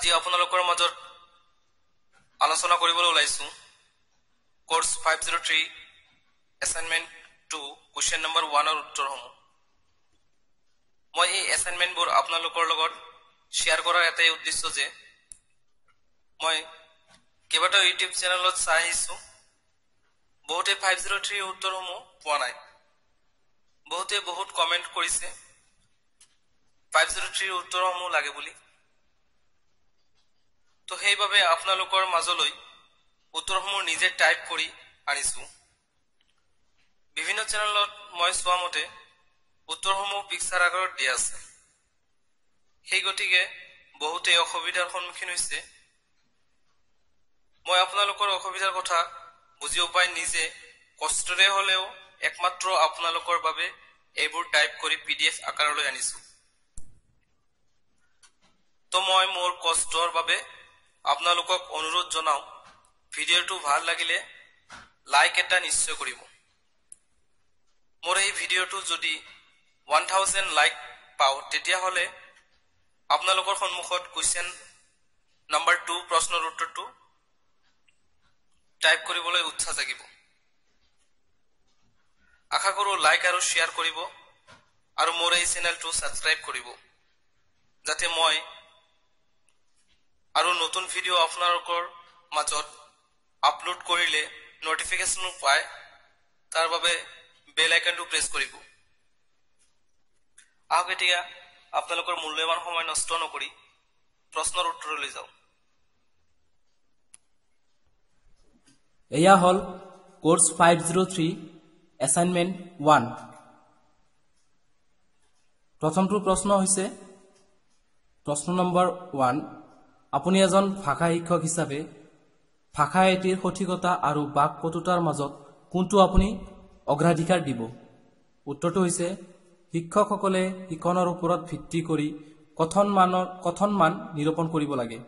আজি আপোনালোকৰ মাজত আলোচনা কৰিবলৈ ওলাইছো কোৰ্স 503 অ্যাসাইনমেন্ট 2 কোশ্চেন নম্বৰ 1 ৰ উত্তৰসমূহ মই এই অ্যাসাইনমেন্টবোৰ আপোনালোকৰ লগত শেয়াৰ কৰাৰ এটাই উদ্দেশ্য যে মই কেৱল ইউটিউব চেনেলত চাই আহিছো বহুতে 503 ৰ উত্তৰসমূহ পোৱা নাই বহুতে বহুত কমেন্ট কৰিছে 503 ৰ উত্তৰসমূহ লাগে বুলি তো সেইভাবে আপোনালোকৰ মাজলৈ উত্তৰসমূহ নিজে টাইপ কৰি আনিছো বিভিন্ন চেনেলত মই চোৱা মতে উত্তৰসমূহ পিকচাৰ আকাৰত দিয়া আছে সেই গতিকে বহুতে অসুবিধাৰ সন্মুখীন হৈছে মই আপোনালোকৰ অসুবিধাৰ কথা বুজি উপায় নিজে কষ্টৰে হলেও একমাত্ৰ আপোনালোকৰ বাবে এইবোৰ টাইপ কৰি পিডিএফ আকাৰলৈ আনিছো তো মই মোৰ কষ্টৰ বাবে আপোনালোকক অনুৰোধ জনাও ভিডিওটো ভাল লাগিলে লাইক এটা নিশ্চয় কৰিব মোৰ এই ভিডিওটো যদি 1000 লাইক পাও তেতিয়া হলে আপোনালোকৰ সন্মুখত কোশ্চেন নম্বৰ 2 প্ৰশ্নৰ উত্তৰটো টাইপ কৰিবলৈ উৎসাহ জাগিব আশা কৰো লাইক আৰু শেয়াৰ কৰিব আৰু মোৰ এই চেনেলটো সাবস্ক্ৰাইব কৰিব যাতে মই আৰু নতুন ভিডিও আপোনালোকৰ মাজত আপলোড কৰিলে নোটিফিকেশন পায় তাৰ বাবে বেল আইকনটো প্ৰেছ কৰিব আহক এতিয়া আপোনালোকৰ মূল্যৱান সময় নষ্ট নকৰি প্ৰশ্নৰ উত্তৰলৈ যাও এয়া হল কোৰ্স 503 অ্যাসাইনমেন্ট 1 প্ৰথমটো প্ৰশ্ন হৈছে প্ৰশ্ন নম্বৰ 1 আপুনি এজন ভাষা শিক্ষক হিচাপে ভাষা এটিৰ সঠিকতা আৰু বাকপটুতাৰ মাজত কোনটো আপুনি অগ্ৰাধিকাৰ দিব উত্তৰটো হৈছে শিক্ষকসকলে শিক্ষণৰ ওপৰত ভিত্তি কৰি কথন মান নিৰূপণ কৰিব লাগে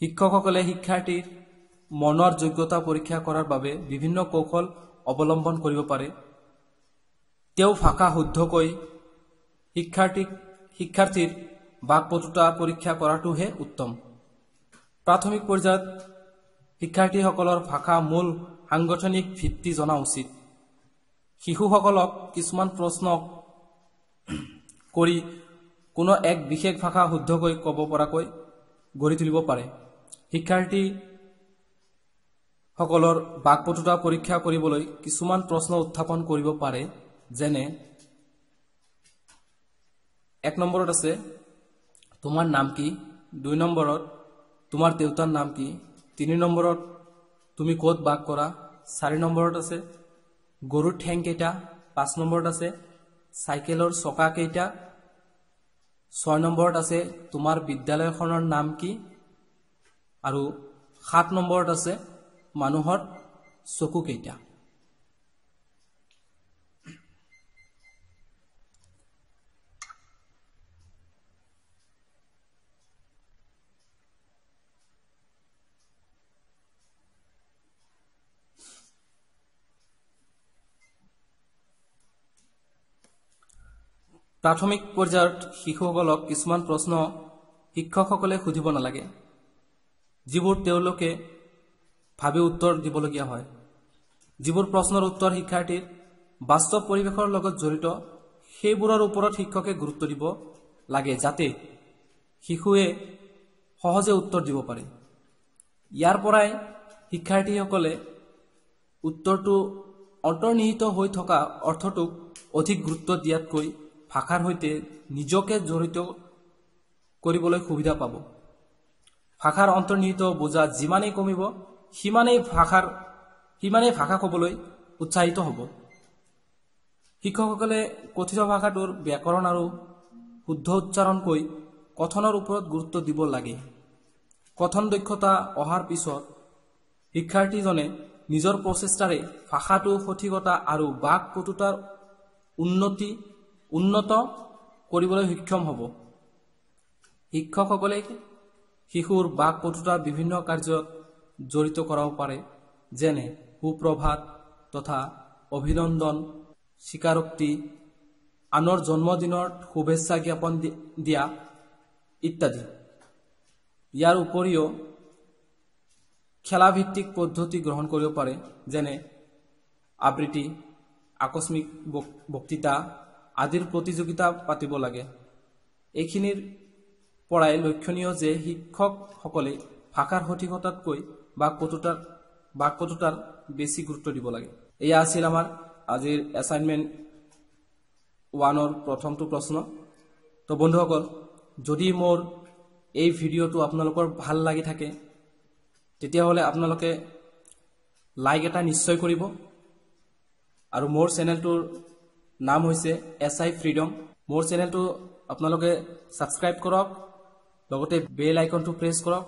শিক্ষকসকলে শিক্ষাৰ্থীৰ মনৰ যোগ্যতা পৰীক্ষা কৰাৰ বাবে বিভিন্ন কৌশল অৱলম্বন কৰিব পাৰে তেওঁ ভাষা শুদ্ধকৈ শিক্ষাৰ্থীৰ বাকপটুতা পৰীক্ষা কৰাটোহে উত্তম প্ৰাথমিক পৰ্যায়ত শিক্ষাৰ্থীসকলৰ ভাষা মূল সাংগঠনিক ভিত্তি জনা উচিত শিশুসকলক কিছুমান প্ৰশ্ন কৰি কোনো এক বিশেষ ভাষা শুদ্ধকৈ ক'ব পৰাকৈ গঢ়ি তুলিব পাৰে শিক্ষাৰ্থী সকলৰ বাকপটুতা পৰীক্ষা কৰিবলৈ কিছুমান প্ৰশ্ন উত্থাপন কৰিব পাৰে যেনে 1 নম্বৰত আছে তোমাৰ নাম কি 2 নম্বৰত তোমাৰ দেউতাৰ নাম কি 3 নম্বৰত তুমি ক'ত বাস কৰা 4 নম্বৰত আছে গৰুৰ ঠেং কেইটা 5 নম্বৰত আছে সাইকেলৰ চকা কেইটা 6 নম্বৰত আছে তোমাৰ বিদ্যালয়খনৰ নাম কি আৰু 7 নম্বৰত আছে মানুহৰ চকু কেইটা প্ৰাথমিক পৰ্যায়ত শিশুসকলক কিছুমান প্ৰশ্ন শিক্ষকসকলে সুধিব নালাগে যিবোৰ তেওঁলোকে ভাবি উত্তৰ দিবলগীয়া হয় যিবোৰ প্ৰশ্নৰ উত্তৰ শিক্ষাৰ্থীৰ বাস্তৱ পৰিৱেশৰ লগত জড়িত সেইবোৰৰ ওপৰত শিক্ষকে গুৰুত্ব দিব লাগে যাতে শিশুৱে সহজে উত্তৰ দিব পাৰে ইয়াৰ পৰাই শিক্ষাৰ্থীসকলে উত্তৰটো অন্তৰ্নিহিত হৈ থকা অৰ্থটোক অধিক গুৰুত্ব দিয়াতকৈ ভাষাৰ সৈতে নিজকে জড়িত কৰিবলৈ সুবিধা পাব ভাষাৰ অন্তৰ্নিহিত বোজা যিমানেই কমিব সিমানেই ভাষা ক'বলৈ উৎসাহিত হ'ব শিক্ষকসকলে কথিত ভাষাটোৰ ব্যাকৰণ আৰু শুদ্ধ উচ্চাৰণকৈ কথনৰ ওপৰত গুৰুত্ব দিব লাগে কথন দক্ষতা অহাৰ পিছত শিক্ষাৰ্থীজনে নিজৰ প্ৰচেষ্টাৰে ভাষাটো সঠিকতা আৰু বাকপটুতাৰ উন্নত কৰিবলৈ সক্ষম হ'ব শিক্ষকসকলে শিশুৰ বাকপটুতা বিভিন্ন কাৰ্যত জড়িত কৰাব পাৰে যেনে সুপ্ৰভাত তথা অভিনন্দন স্বীকাৰোক্তি আনৰ জন্মদিনৰ শুভেচ্ছা জ্ঞাপন দিয়া ইত্যাদি ইয়াৰ উপৰিও খেলাভিত্তিক পদ্ধতি গ্ৰহণ কৰিব পাৰে, যেনে আবৃত্তি, আকস্মিক বক্তৃতা আদিৰ প্ৰতিযোগিতা পাতিব লাগে। এইখিনিৰ পৰাই লক্ষণীয় যে শিক্ষকসকলে ভাষাৰ সঠিকতাতকৈ বাকপটুতাৰ বেছি গুৰুত্ব দিব লাগে। এয়া আছিল আমাৰ আজিৰ এছাইনমেণ্ট 1ৰ প্ৰথমটো প্ৰশ্ন। তো বন্ধুসকল, যদি মোৰ এই ভিডিঅ'টো আপোনালোকৰ ভাল লাগি থাকে তেতিয়াহ'লে আপোনালোকে লাইক এটা নিশ্চয় কৰিব, আৰু মোৰ চেনেলটোৰ নাম হৈছে SI ফ্ৰীডম। মোৰ চেনেলটো আপোনালোকে ছাবস্ক্ৰাইব কৰক, লগতে বেল আইকনটো প্ৰেছ কৰক,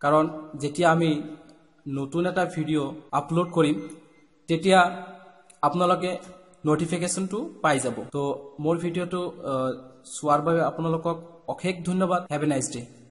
কাৰণ যেতিয়া আমি নতুন এটা ভিডিঅ' আপলোড কৰিম তেতিয়া আপোনালোকে নটিফিকেশ্যনটো পাই যাব। তো মোৰ ভিডিঅ'টো চোৱাৰ বাবে আপোনালোকক অশেষ ধন্যবাদ। Have a nice day.